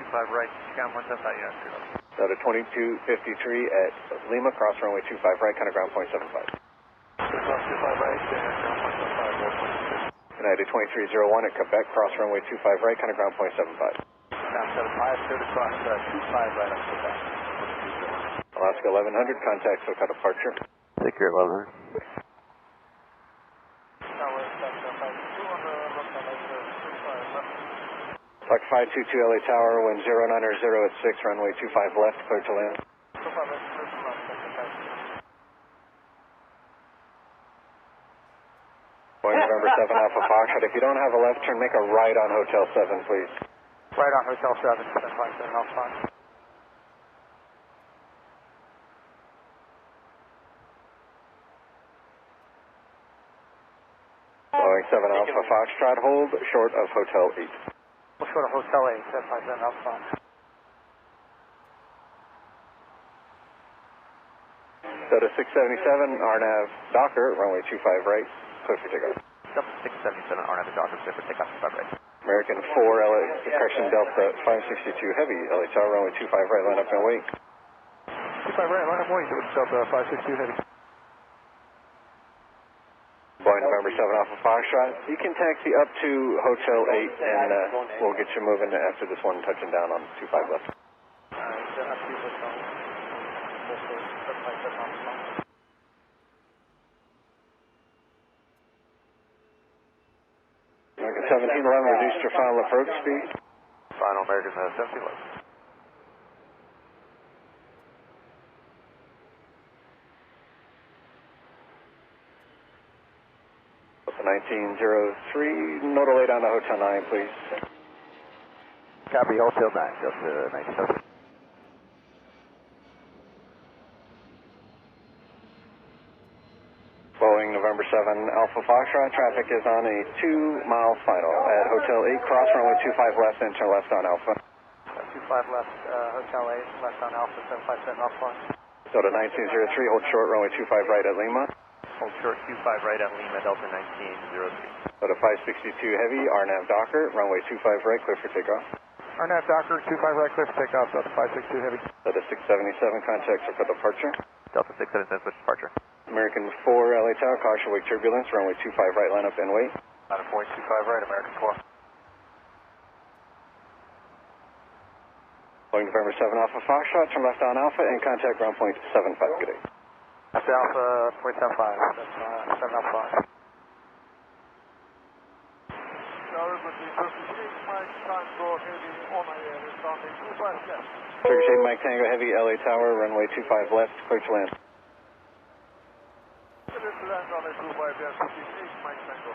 25 right, Scam 175, yes, good. So to 2253 at Lima, cross runway 25 right, kind of ground point 75. Cross 25 right, ground point 75, United 2301 at Quebec, cross runway 25 right, kind of ground point 75. Scam 75, clear to cross 25 right up to that. Alaska 1100, contact SoCal departure. Take care, 1100. Flight 522 LA Tower, wind 090 at 6, runway 25 left, clear to land. Boeing November 7 Alpha Foxtrot, if you don't have a left turn, make a right on Hotel 7, please. Right on Hotel 7, 1057 Alpha. Boeing 7 Alpha Foxtrot, hold short of Hotel 8. We'll go to Hotel 8, 1057 Alpha. So to 677, RNAV Docker, runway 25 right, clear for takeoff. Delta 677, RNAV Docker, clear for takeoff, 25 right. American 4, LA, correction Delta 562 Heavy, LA Tower, runway 25 right, line up and wait. 25 right, line up and wait, Delta 562 Heavy. Boeing November 7 Alpha Foxtrot, you can taxi up to Hotel 8 and we'll get you moving after this one touching down on 25 left. American 1711, reduced your final approach speed. Final American 1711. 1903, no delay down to Hotel 9, please. Copy, Hotel 9, Delta 1907. Boeing November 7 Alpha Foxtrot, traffic is on a 2-mile final at Hotel 8, cross runway 25 left, enter left on Alpha. 25 left, Hotel 8, left on Alpha, 757 Alpha. So to 1903, hold short, runway 25 right at Lima. Hold short 25 right at Lima, Delta 1903. So to 562 Heavy, RNAV Docker, runway 25 right, clear for takeoff. RNAV Docker, 25 right, clear for takeoff, Delta 562 Heavy. So to 677, contacts are for departure. Delta 677, switch departure. American 4 LA Tower, caution wake turbulence, runway 25 right, line up and wait. Line up, 25 right, American 4. Boeing November 7 Alpha Foxtrot, turn left on Alpha and contact ground point 75, good day. That's Alpha, point 75, that's 7 Alpha. Turkish 8 Mike Tango Heavy, LA Tower, runway 25 left, clear to land. Land on a 25, yes, 8 Mike Tango.